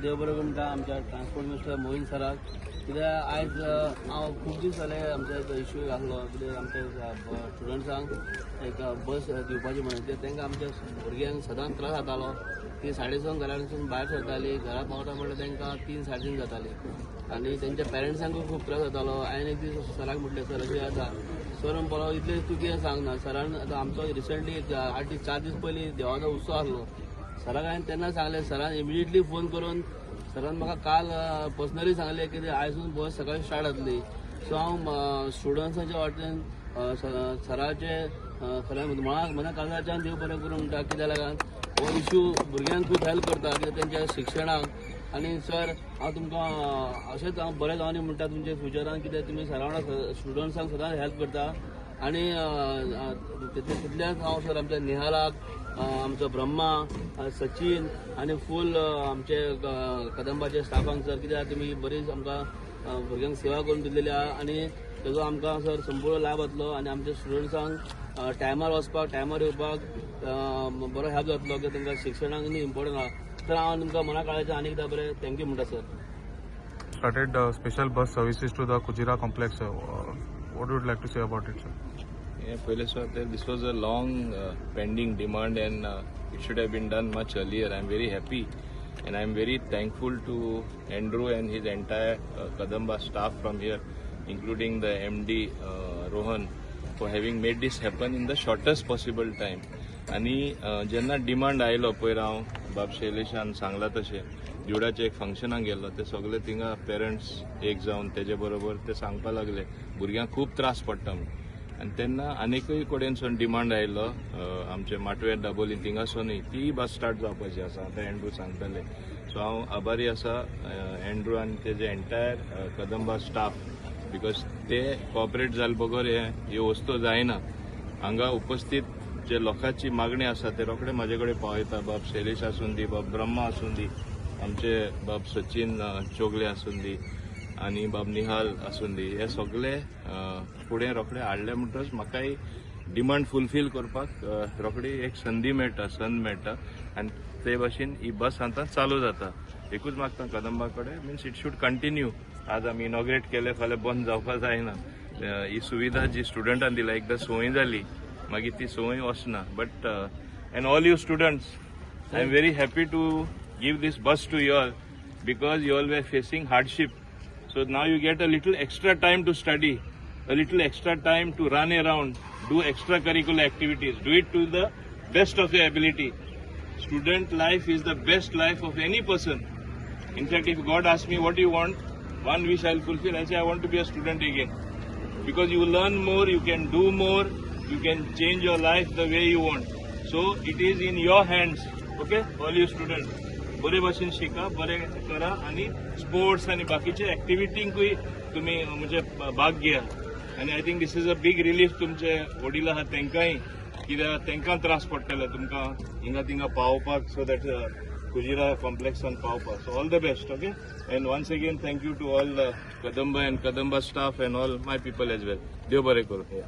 देव बरें करूं म्हणटा आमच्या ट्रान्सपोर्ट मिनिस्टर मोहीन सराक कित्याक आयज हांव खूब दीस जाले आमचो एक इश्यू आसलो कित्याक आमच्या स्टुडंट्सांक एक बस दिवपाची म्हणून तांकां आमच्या भुरग्यांक सदांच त्रास जातालो ती 6:30 घरांसून भायर सरताली घरा पावता म्हणल्यार तांकां 3, 3:30 जाताली आनी तेंच्या पेरंट्सांकूय खूब त्रास जातालो. हांवें एक दीस सराक म्हटलें सर अशें आसा सर म्हणपाक इतलें तूं कितें सांगना सरान आतां आमचो रिसंटली 4 दीस पयलीं देवाचो उत्सव आसलो सराक हांवें तेन्ना सांगलें सरान इमिडिएटली फोन करून सरान म्हाका काल पर्सनली सांगलें की आयजून बस सकाळी स्टार्ट जातली. सो हांव स्टुडंट्सांच्या वाटेन सराचे खरें मना काळजाच्यान देव बरें करूं म्हणटा कित्याक लागून हो इश्यू भुरग्यांक खूब हेल्प करता कित्याक तेंच्या शिक्षणाक आनी सर हांव तुमकां अशेंच हांव बरें जावनी म्हणटा तुमच्या फ्युचरान कित्याक तुमी सरा वांगडा स्टुडंट्सांक सदांच हेल्प करता आनी तितल्याच हांव सर आमच्या निहालाक आमचो ब्रह्मा सचिन आनी फूल आमचे कदंबाचे स्टाफांक सर कित्याक तुमी बरीच आमकां भुरग्यांक सेवा करून दिल्ली आहा आनी तेजो आमकां सर संपूर्ण लाभ जातलो आनी आमच्या स्टुडंट्सांक टायमार वचपाक टायमार येवपाक बरो हेल्प जातलो की तांकां शिक्षणाक न्ही इम्पॉर्टंट आहा. तर हांव तुमकां मना काळजाच्यान आनी एकदां बरें थँक्यू म्हणटा sir. Started special bus services to the Kujira complex. What would you like to say about it, sir? Yeah, Pele sir, this was a long pending demand and it should have been done much earlier. I'm very happy and I'm very thankful to Andrew and his entire Kadamba staff from here, including the MD Rohan, for having made this happen in the shortest possible time. आणि जेन्ना demand आयलो पयर हांव बाब शैलेशान सांगला तशें जुडाचे एक फंक्शनाक गेल्लो ते सगळे थिंगा पेरंट्स एक जावन तेजे बरोबर ते सांगपा लागले भुरग्यांक खूब त्रास पडटा म्हणून आनी तेन्ना आनीकय कडेनसून डिमांड आयलो आमचे माटवे दाबोली थिंगासूनय ती बस स्टार्ट जावपाची आसा आतां एंड्रू सांगताले. सो हांव आभारी आसा एंड्रू आनी तेजे एंटायर कदंबा स्टाफ बिकॉज ते कॉपरेट जाले बगर हे वस्तू जायना. हांगा उपस्थित जे लोकांची मागणी आसा ते रोखडे म्हाजे कडेन पावयता बाब शैलेश आसून दी बाब ब्रह्मा आसून दी आमचे बाब सचिन चोगले आसून दी आनी बाब निहाल आसून दी हे सगळे फुडें रोखडे हाडले म्हणटच म्हाकाय डिमांड फुलफील करपाक रोखडी एक संद मेळटा आनी ते भाशेन ही बस आतां चालू जाता. एकूच मागता कदंबा कडेन मिन्स इट शूड कंटिन्यू. आज आमी इनॉग्रेट केले फाल्यां बंद जावपा जायना. ही सुविधा जी स्टुडंटांक दिला एकदां संवय जाली मागीर ती संवय वचना. But and all you students I am very happy to give this bus to you all because you all were facing hardship. So now you get a little extra time to study, a little extra time to run around, do extracurricular activities, do it to the best of your ability. Student life is the best life of any person. In fact, if God asks me what you want, one wish I'll fulfill, I'll say I want to be a student again. Because you learn more, you can do more, you can change your life the way you want. So it is in your hands, okay, all you students. बरे भाशेन शिका बरे करा आनी sports आनी बाकीचे एक्टिविटींकूय तुमी म्हणजे भाग घेया आनी I think this is a big relief तुमचे वडील आहात तेंकांय कित्याक तेंकां त्रास पडटले तुमकां हिंगा थिंगा पावपाक सो दॅट कुजिरा कॉम्प्लेक्सान पावपाक. So all the best okay and once again thank you to all Kadamba and Kadamba staff and all my people as well. देव बरें करूं.